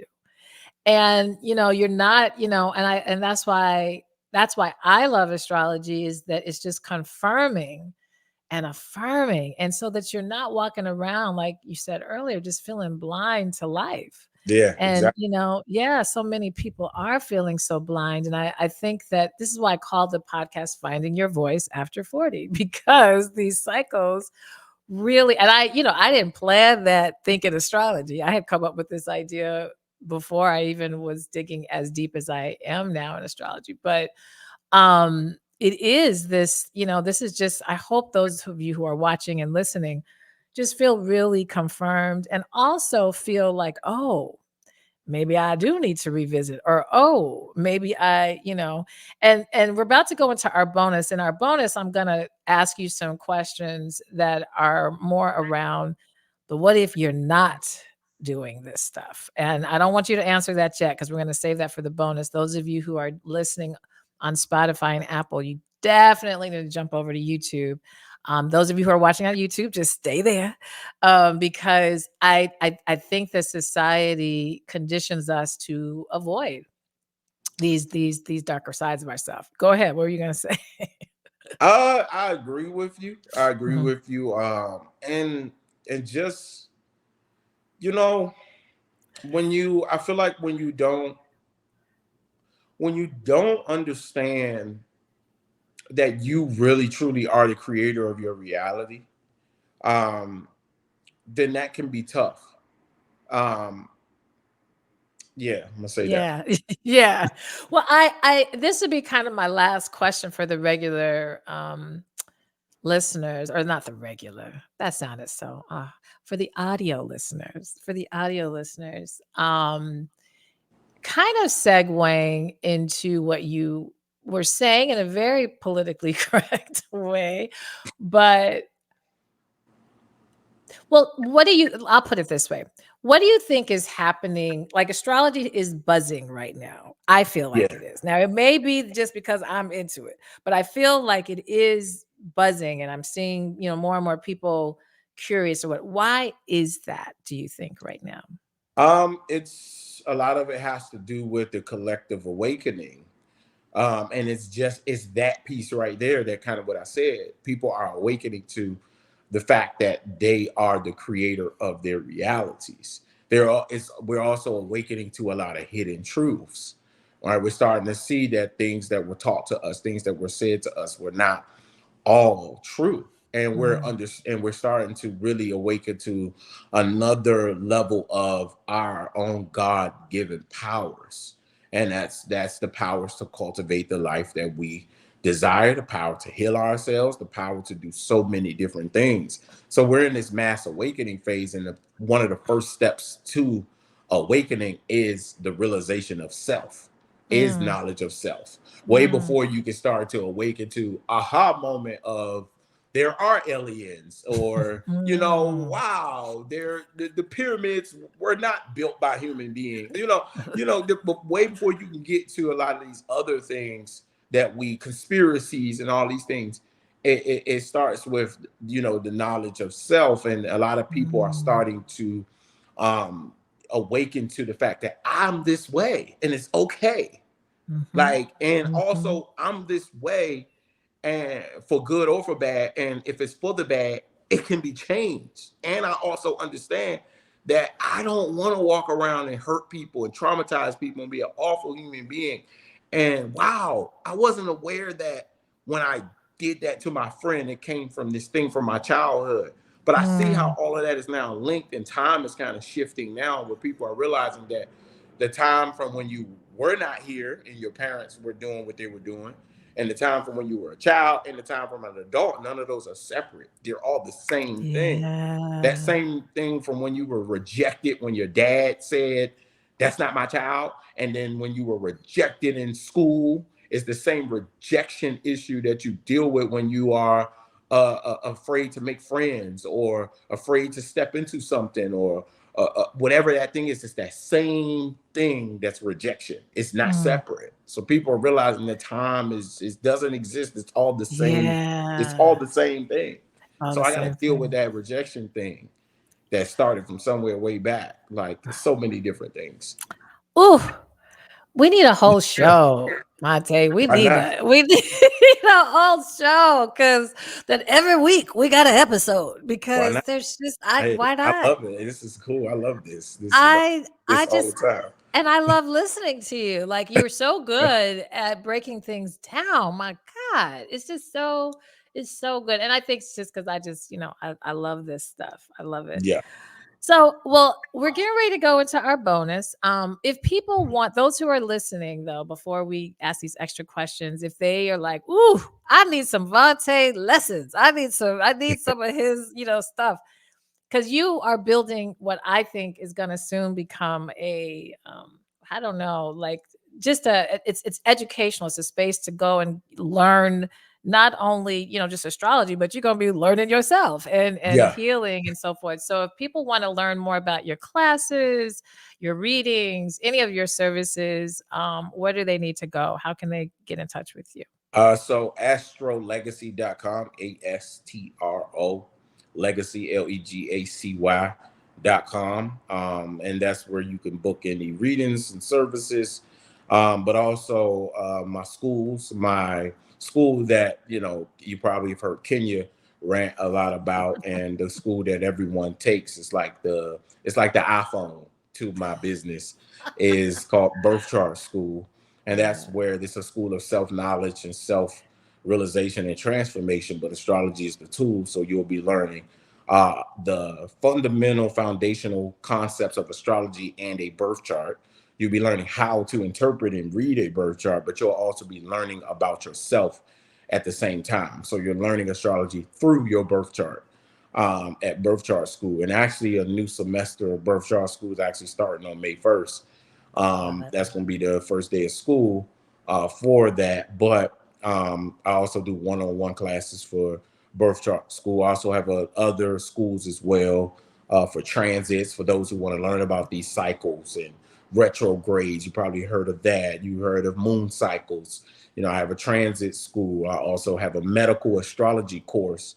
And you're not, and that's why I love astrology is that it's just confirming and affirming. And so that you're not walking around, like you said earlier, just feeling blind to life.
yeah,
And,
exactly.
yeah, so many people are feeling so blind. And I think that this is why I call the podcast Finding Your Voice After 40, because these cycles really, and I didn't plan that thinking astrology. I had come up with this idea before I even was digging as deep as I am now in astrology. But it is this, this is just, I hope those of you who are watching and listening just feel really confirmed and also feel like, oh, maybe I do need to revisit, or oh, maybe and we're about to go into our bonus. In our bonus, I'm going to ask you some questions that are more around the what if you're not doing this stuff. And I don't want you to answer that yet because we're going to save that for the bonus. Those of you who are listening on Spotify and Apple, you definitely need to jump over to YouTube. Those of you who are watching on YouTube, just stay there, because I think that society conditions us to avoid these darker sides of ourselves. Go ahead. What were you gonna say?
I agree with you. I agree
Mhm.
with you. And just, you know, I feel like when you don't understand that you really truly are the creator of your reality, um, then that can be tough. Um, yeah, I'm gonna say that.
Yeah, yeah. Well, I this would be kind of my last question for the regular listeners, or not the regular. That sounded so. For the audio listeners, kind of segueing into what you were saying in a very politically correct way. But, well, what do you, I'll put it this way. What do you think is happening? Like, astrology is buzzing right now. I feel like
Yeah.
it is. Now, it may be just because I'm into it, but I feel like it is buzzing, and I'm seeing, more and more people curious or what. Why is that, do you think, right now?
It's a lot of it has to do with the collective awakening. And it's that piece right there that kind of what I said. People are awakening to the fact that they are the creator of their realities. We're also awakening to a lot of hidden truths. All right, we're starting to see that things that were taught to us, things that were said to us, were not all true, and
Mm,
we're starting to really awaken to another level of our own god-given powers, and that's the powers to cultivate the life that we desire, the power to heal ourselves, the power to do so many different things. So we're in this mass awakening phase, and one of the first steps to awakening is the realization of self, is
mm,
knowledge of self, way
mm,
before you can start to awaken to aha moment of there are aliens, or
mm.
wow, the pyramids were not built by human beings, way before you can get to a lot of these other things that we conspiracies and all these things. It starts with the knowledge of self, and a lot of people are
Mm,
starting to um awaken to the fact that I'm this way and it's okay.
mhm,
Like, and
mhm.
also I'm this way, and for good or for bad. And if it's for the bad, it can be changed. And I also understand that I don't want to walk around and hurt people and traumatize people and be an awful human being. And wow, I wasn't aware that when I did that to my friend, it came from this thing from my childhood. But I see how
Mm,
all of that is now linked, and time is kind of shifting now, where people are realizing that the time from when you were not here and your parents were doing what they were doing, and the time from when you were a child, and the time from an adult, none of those are separate. They're all the same thing. That
yeah.
same thing from when you were rejected, when your dad said, "That's not my child," and then when you were rejected in school, is the same rejection issue that you deal with when you are afraid to make friends, or afraid to step into something, or whatever that thing is. It's that same thing that's rejection. It's not
Mm,
separate. So people are realizing that time is doesn't exist. It's all the same. It's all
yeah.
the same thing.
All
So
the
I got to
same
deal with
thing.
that rejection thing that started from somewhere way back. Like so many different things.
Ooh, we need a whole show, Monte. We
Why
need
not?
a we need a whole show because that every week we got an episode
Why
because
not?
there's just I
Hey,
why
I
not?
love it. This is cool. I love this.
I
This all
just
the time.
and I love listening to you. Like you're so good at breaking things down. My God, it's so good. And I think it's just because I just, I love this stuff. I love it.
Yeah.
So, well, we're getting ready to go into our bonus. If people want those who are listening, though, before we ask these extra questions, if they are like, "Ooh, I need some Vonte lessons. I need some of his, stuff," because you are building what I think is going to soon become I don't know, like just it's educational. It's a space to go and learn not only just astrology, but you're going to be learning yourself and
Yeah.
healing and so forth. So if people want to learn more about your classes, your readings, any of your services, where do they need to go? How can they get in touch with you?
So astrolegacy.com, ASTRO legacy, legacy.com. And that's where you can book any readings and services. But also my school that, you probably have heard Kenya rant a lot about, and the school that everyone takes is like the iPhone to my business, is called Birth Chart School. And that's
Yeah.
where this is a school of self-knowledge and self-realization and transformation, but astrology is the tool. So you'll be learning the fundamental foundational concepts of astrology and a birth chart. You'll be learning how to interpret and read a birth chart, but you'll also be learning about yourself at the same time. So you're learning astrology through your birth chart at Birth Chart School. And actually, a new semester of Birth Chart School is actually starting on May 1st.
Love it.
That's going to be the first day of school for that. But I also do one-on-one classes for Birth Chart School. I also have other schools as well for transits, for those who want to learn about these cycles and retrogrades. You probably heard of that. You heard of moon cycles. I have a transit school. I also have a medical astrology course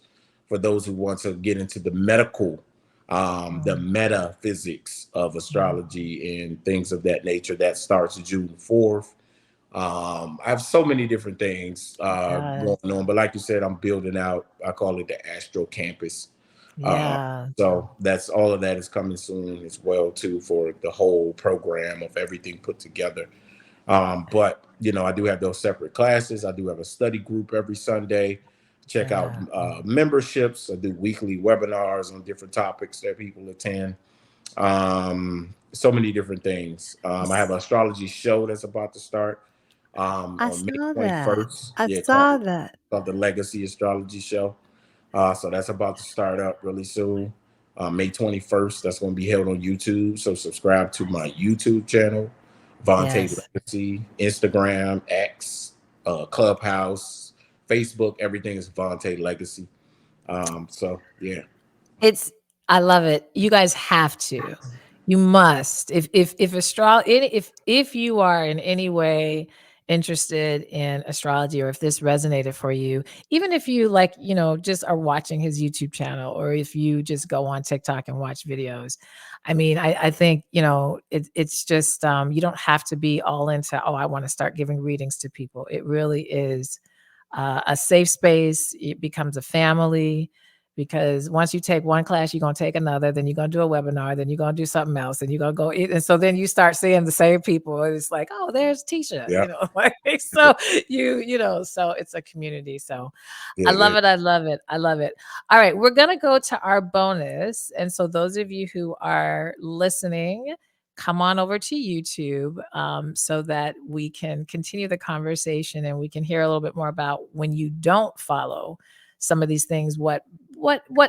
for those who want to get into the medical, the
Mm,
metaphysics of
mm,
astrology and things of that nature. That starts June 4th. I have so many different things
yes.
going on, but like you said, I'm building out. I call it the Astro Campus. Uh,
Yeah.
so that's all of that is coming soon as well too for the whole program of everything put together. But I do have those separate classes. I do have a study group every Sunday. Check out
Yeah.
memberships. I do weekly webinars on different topics that people attend. So many different things. I have an astrology show that's about to start
I
on May
saw that.
21st.
I
Yeah,
saw that.
called the Legacy Astrology Show. So that's about to start up really soon. May 21st. That's going to be held on YouTube. So subscribe to my YouTube channel, Vonte
Yes.
Legacy, Instagram, X, Clubhouse, Facebook. Everything is Vonte Legacy. So yeah.
It's I love it. You guys have to. You must. If you are in any way interested in astrology or if this resonated for you, even if you like, just are watching his YouTube channel or if you just go on TikTok and watch videos. I mean, I think, it's just you don't have to be all into, oh, I want to start giving readings to people. It really is a safe space. It becomes a family because once you take one class, you're going to take another, then you're going to do a webinar, then you're going to do something else, then you're going to go eat. And so then you start seeing the same people. And it's like, oh, there's Tisha,
Yeah.
like, so so it's a community. So I
Yeah.
love it. I love it. I love it. All right. We're going to go to our bonus. And so those of you who are listening, come on over to YouTube so that we can continue the conversation and we can hear a little bit more about when you don't follow some of these things, what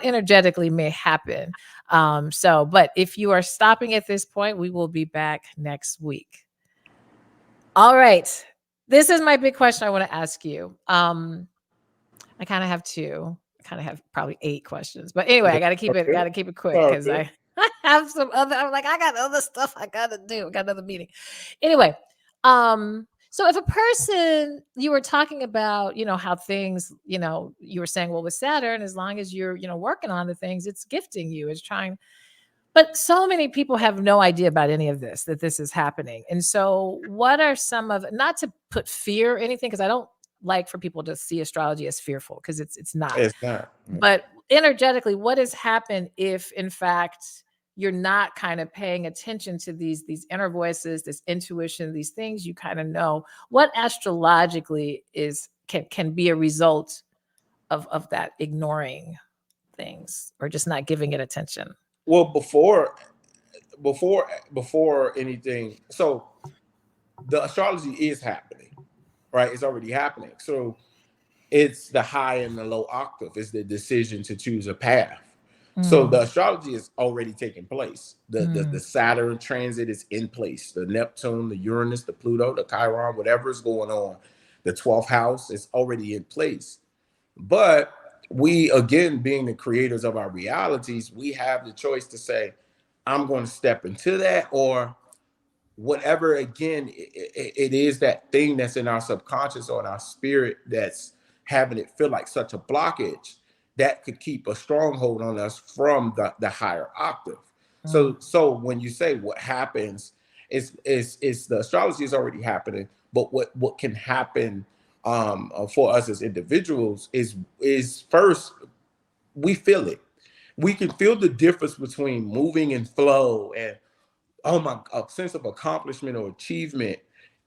energetically may happen. But if you are stopping at this point, we will be back next week. All right. This is my big question I want to ask you. I kind of have two. I kind of have probably 8 questions. But anyway, I
Okay.
got to keep it quick
All
cuz
good.
I have some other I'm like I got other stuff I got to do. I got another meeting. Anyway, so if a person you were talking about, how things, you were saying, well, with Saturn, as long as you're, working on the things, it's gifting you, it's trying. But so many people have no idea about any of this, that this is happening. And so, what are some of, not to put fear or anything, because I don't like for people to see astrology as fearful, because it's not.
It's not.
But energetically, what has happened if, in fact, you're not kind of paying attention to these inner voices, this intuition, these things you kind of know? What astrologically can be a result of that ignoring things or just not giving it attention?
Well, before anything, so the astrology is happening, right? It's already happening. So it's the high and the low octave. It's the decision to choose a path. So
Mm,
the astrology is already taking place. The
mm,
Saturn transit is in place. The Neptune, the Uranus, the Pluto, the Chiron, whatever is going on, the 12th house is already in place. But we, again, being the creators of our realities, we have the choice to say, I'm going to step into that, or whatever, again, it is that thing that's in our subconscious or in our spirit that's having it feel like such a blockage that could keep a stronghold on us from the higher octave.
mm,
So when you say what happens, is the astrology is already happening, but what can happen for us as individuals is first, we feel it. We can feel the difference between moving in flow and, oh my, a sense of accomplishment or achievement,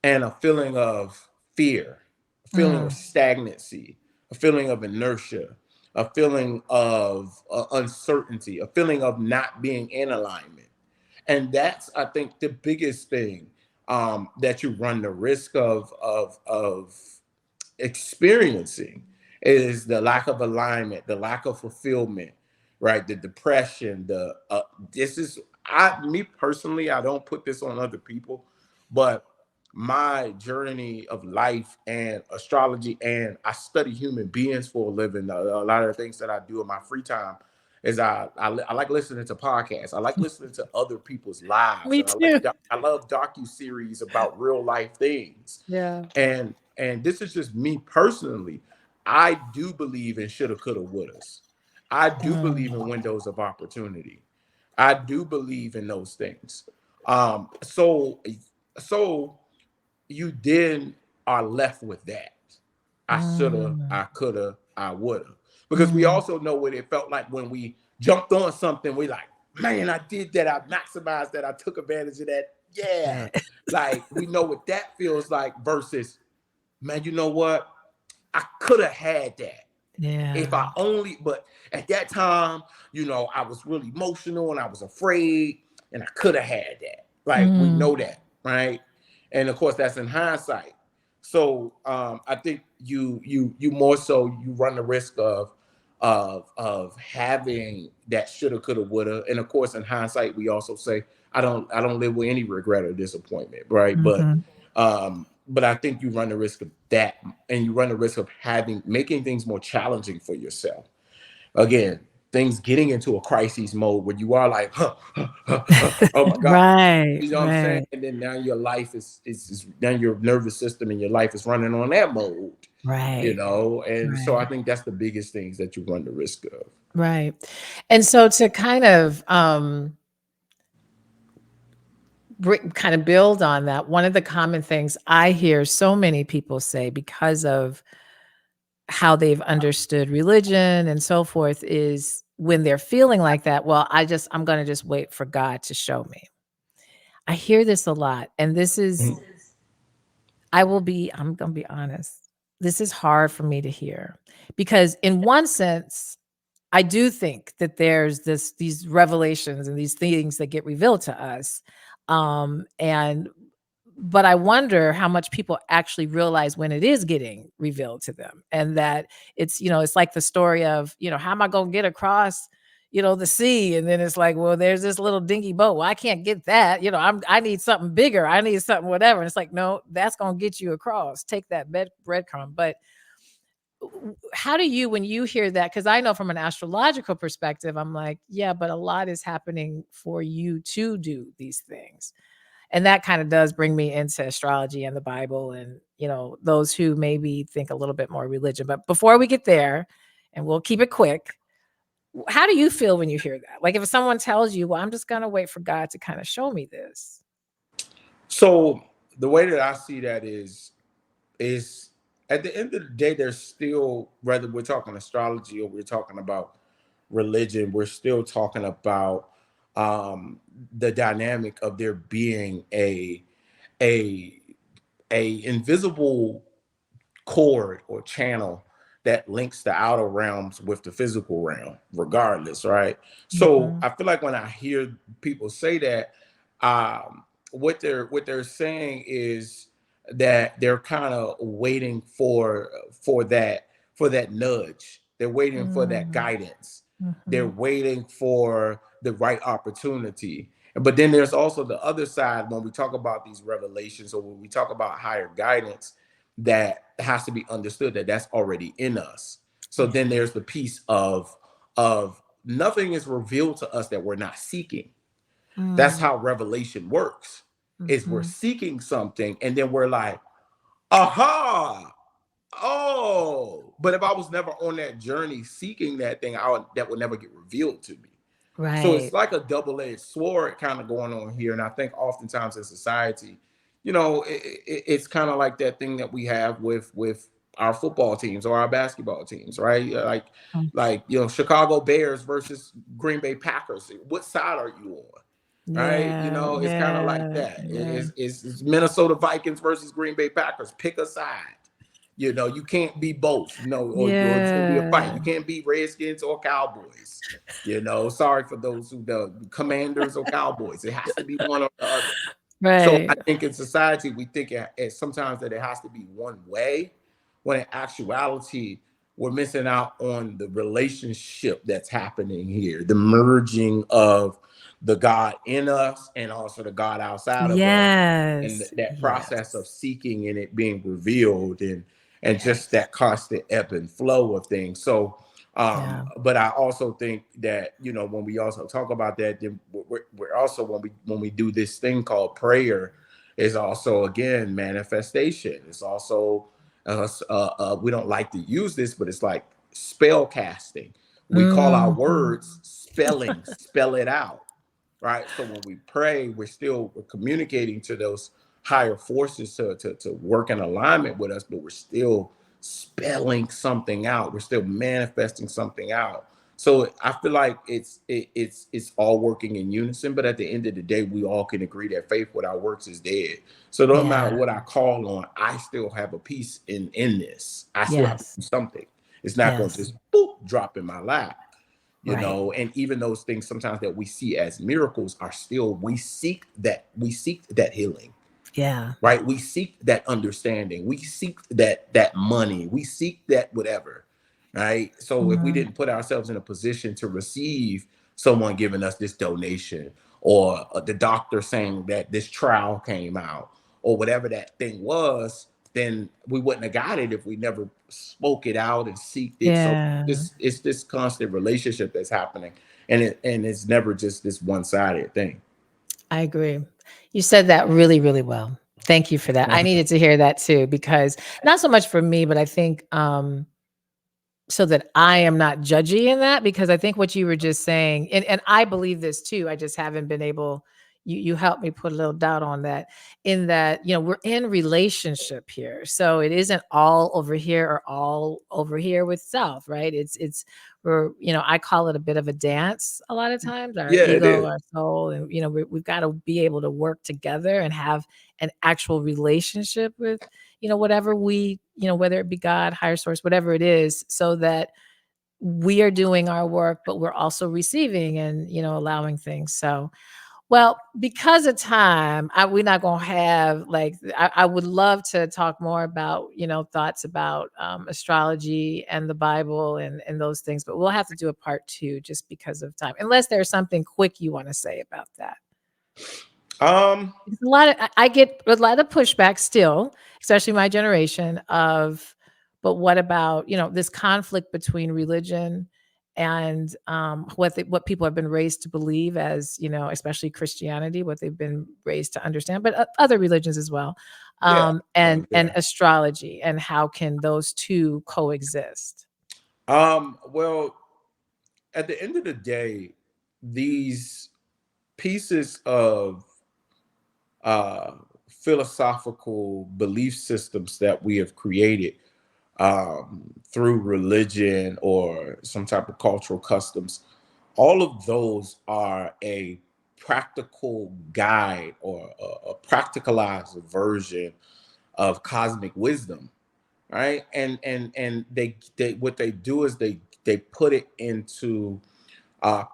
and a feeling of fear, a feeling of
mm.
stagnancy, a feeling of inertia, a feeling of uncertainty, a feeling of not being in alignment. And that's, I think, the biggest thing that you run the risk of experiencing is the lack of alignment, the lack of fulfillment, right? The depression, the this is, me personally, I don't put this on other people, but my journey of life and astrology, and I study human beings for a living. A lot of the things that I do in my free time is I like listening to podcasts. I like listening to other people's lives,
Me
and
too.
I love docu series about real life things.
Yeah.
And this is just me personally. I do believe in shoulda, coulda, wouldas. I do believe in
Mm,
windows of opportunity. I do believe in those things. So you then are left with that. I shoulda,
mm,
I coulda, I woulda. Because we
mm.
also know what it felt like when we jumped on something. We like, man, I did that. I maximized that. I took advantage of that. Yeah.
Right.
Like we know what that feels like versus, man, you know what? I could have had that if I
Yeah.
only, but at that time, I was really emotional and I was afraid and I could have had that. Like we
Mm,
know that, right? And of course, that's in hindsight. So I think you more so you run the risk of having that shoulda, coulda, woulda. And of course, in hindsight, we also say I don't live with any regret or disappointment, right?
mhm.
But I think you run the risk of that, and you run the risk of making things more challenging for yourself. Again, things getting into a crisis mode where you are like, oh my God.
Right,
You know what I'm saying?
right,
And then now your life is now your nervous system and your life is running on that mode,
right,
and so I
right,
think that's the biggest things that you run the risk of.
right. And so to kind of, kind of build on that, one of the common things I hear so many people say because of how they've understood religion and so forth is when they're feeling like that, well, I'm going to just wait for God to show me. I hear this a lot. And this is,
Mhm.
I'm going to be honest. This is hard for me to hear because in one sense, I do think that there's these revelations and these things that get revealed to us. And but I wonder how much people actually realize when it is getting revealed to them and that it's like the story of, how am I going to get across, the sea? And then it's like, well, there's this little dinky boat. Well, I can't get that. I need something bigger. I need something, whatever. And it's like, no, that's going to get you across. Take that breadcrumb. But how do you, when you hear that, because I know from an astrological perspective, I'm like, yeah, but a lot is happening for you to do these things. And that kind of does bring me into astrology and the Bible and, those who maybe think a little bit more religion. But before we get there, and we'll keep it quick, how do you feel when you hear that? Like if someone tells you, well, I'm just going to wait for God to kind of show me this.
So the way that I see that is at the end of the day, there's still, whether we're talking astrology or we're talking about religion, we're still talking about the dynamic of there being a a invisible cord or channel that links the outer realms with the physical realm, regardless, right? So
Mhm.
I feel like when I hear people say that, what they're saying is that they're kind of waiting for that nudge. They're waiting for that
Mm,
guidance. They're
mhm.
waiting for the right opportunity. But then there's also the other side when we talk about these revelations or when we talk about higher guidance that has to be understood that that's already in us. So then
Yeah.
there's the piece of nothing is revealed to us that we're not seeking. That's
Mm,
how revelation works. Is we're
mhm.
seeking something and then we're like, aha, oh. But if I was never on that journey seeking that thing, that would never get revealed to me. So it's
Right.
like a double-edged sword kind of going on here. And I think oftentimes in society, it's kind of like that thing that we have with our football teams or our basketball teams, right?
Mm.
Like Chicago Bears versus Green Bay Packers. What side are you on? Right?
Yeah,
It's kind of like
yeah,
that.
yeah.
It's Minnesota Vikings versus Green Bay Packers. Pick a side. You can't be both, or it's gonna be a fight.
Yeah.
You can't be Redskins or Cowboys. Sorry for those who the Commanders or Cowboys. It has to be one or the other. So I
Right.
think in society we think sometimes that it has to be one way, when in actuality we're missing out on the relationship that's happening here, the merging of the God in us and also the God outside of us, and
Yes,
that process of
yes,
seeking and it being revealed, and just
yes.
that constant ebb and flow of things. So
Yeah.
but I also think that when we also talk about that, then we're also, when we do this thing called prayer, is also again manifestation. It's also we don't like to use this, but it's like spell casting. We call our
Mhm.
words spell it out, right? So when we pray, we're communicating to those higher forces to work in alignment with us, but we're still spelling something out. We're still manifesting something out. So I feel like it's all working in unison, but at the end of the day, we all can agree that faith without works is dead. So no
Yeah.
matter what I call on, I still have a piece in this. I still have to
Yes.
do something. It's not going to
Yes.
just boop drop in my lap,
Right.
and even those things sometimes that we see as miracles are still, we seek that healing,
Yeah.
right? We seek that understanding, we seek that money, we seek that whatever, right? So if we
Mhm.
didn't put ourselves in a position to receive someone giving us this donation, or the doctor saying that this trial came out, or whatever that thing was, then we wouldn't have got it if we never spoke it out and seeked it. So
Yeah.
it's this constant relationship that's happening, and it's never just this one-sided thing.
I agree. You said that really, really well. Thank you for that. I needed to hear that too, because not so much for me, but I think so that I am not judgy in that, because I think what you were just saying, and I believe this too. I just haven't been able. You helped me put a little doubt on that. In that, we're in relationship here, so it isn't all over here or all over here with self, right? It's we're, I call it a bit of a dance a lot of times. Our
Yeah, it
ego,
is.
our soul, and we've got to be able to work together and have an actual relationship with whatever we, whether it be God, higher source, whatever it is, so that we are doing our work, but we're also receiving and, allowing things. So, well, because of time, we're not going to have like, I would love to talk more about, thoughts about astrology and the Bible and those things, but we'll have to do a part two just because of time, unless there's something quick you want to say about that.
um
It's a lot of I get a lot of pushback still, especially my generation of, but what about, this conflict between religion and what people have been raised to believe as, especially Christianity, what they've been raised to understand, but other religions as well.
yeah,
And
yeah.
astrology, and how can those two coexist?
Well, at the end of the day, these pieces of uh, philosophical belief systems that we have created through religion or some type of cultural customs, all of those are a practical guide or a practicalized version of cosmic wisdom, right? And they what they do is they put it into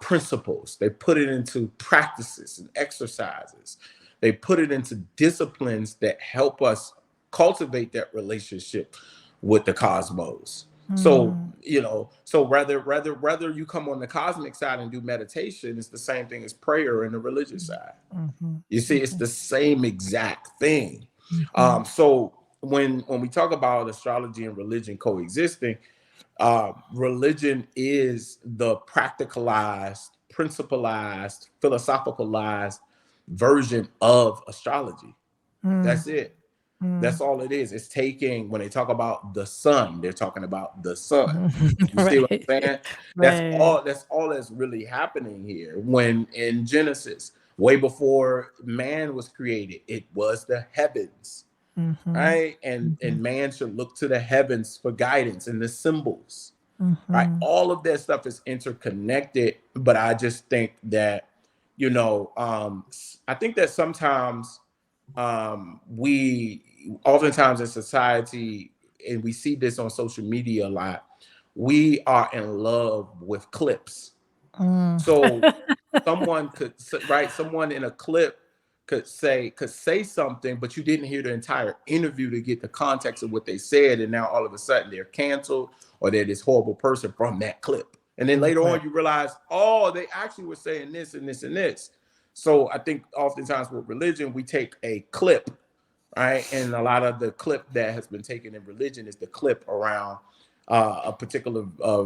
principles. They put it into practices and exercises. They put it into disciplines that help us cultivate that relationship with the cosmos. So
Mm,
so rather you come on the cosmic side and do meditation, it's the same thing as prayer in the religious side.
mhm,
You see, it's
mhm,
the same exact thing.
mhm,
So when we talk about astrology and religion coexisting, religion is the practicalized, principalized, philosophicalized version of astrology.
mm,
That's it.
mm.
That's all it is. It's taking, when they talk about the sun, they're talking about the sun. You see what
Right.
I'm saying? That's
Right.
all. That's all that's really happening here. When in Genesis, way before man was created, it was the heavens,
Mhm,
right? And
mhm,
man should look to the heavens for guidance and the symbols, right?
mhm,
All of that stuff is interconnected, but I just think that, I think that sometimes we oftentimes in society, and we see this on social media a lot, we are in love with clips.
mm.
So someone could, right, someone in a clip could say something, but you didn't hear the entire interview to get the context of what they said, and now all of a sudden they're canceled, or they're this horrible person from that clip. And then
From the
later
clip.
on you realize, oh, they actually were saying this and this and this. So I think oftentimes with religion, we take a clip, right? And a lot of the clip that has been taken in religion is the clip around a particular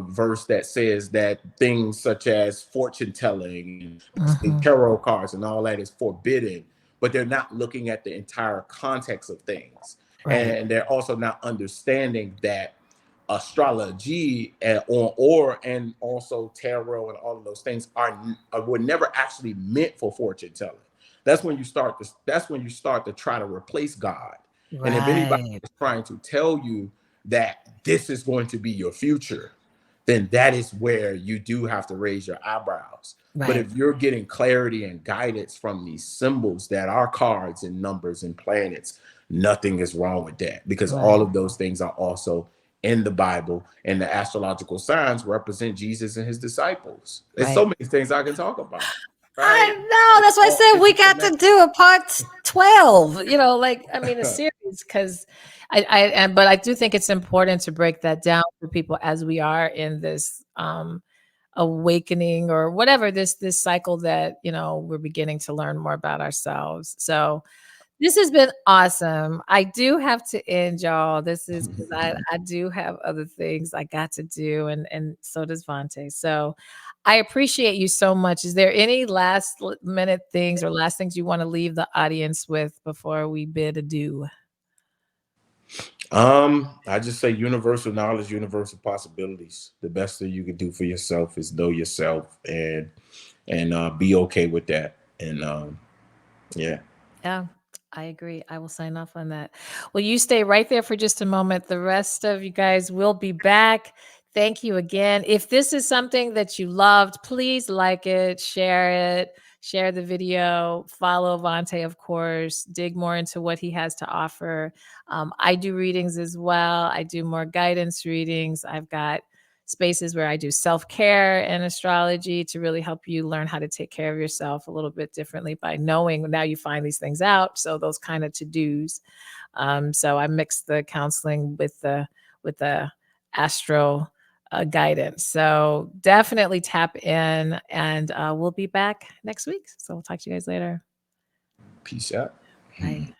verse that says that things such as fortune telling and
Mhm.
tarot cards and all that is forbidden, but they're not looking at the entire context of things.
Right.
And they're also not understanding that astrology and also tarot and all of those things were never actually meant for fortune telling. That's when you start to try to replace God. And if anybody
Right.
is trying to tell you that this is going to be your future, then that is where you do have to raise your eyebrows. But
Right.
if you're getting clarity and guidance from these symbols that are cards and numbers and planets, nothing is wrong with that, because all
Right.
of those things are also in the Bible, and the astrological signs represent Jesus and his disciples. There's so
Right.
many things I can talk about,
I
right?
know.
It's
That's why I
all
said we got to
interconnected.
do a part 12, like, I mean, a series, because but I do think it's important to break that down for people as we are in this awakening or whatever, this cycle that, we're beginning to learn more about ourselves. So this has been awesome. I do have to end, y'all. This is because I do have other things I got to do, and so does Vonte. So I appreciate you so much. Is there any last minute things or last things you want to leave the audience with before we bid adieu?
I just say universal knowledge, universal possibilities. The best thing you can do for yourself is know yourself, and be okay with that. And yeah.
Yeah, I agree. I will sign off on that. Well, you stay right there for just a moment. The rest of you guys will be back. Thank you again. If this is something that you loved, please like it, share the video, follow Vonte, of course, dig more into what he has to offer. I do readings as well. I do more guidance readings. I've got spaces where I do self-care and astrology to really help you learn how to take care of yourself a little bit differently by knowing now you find these things out. So those kind of to-dos. So I mix the counseling with the astro guidance. So definitely tap in, and we'll be back next week. So we'll talk to you guys later.
Peace out.
Bye.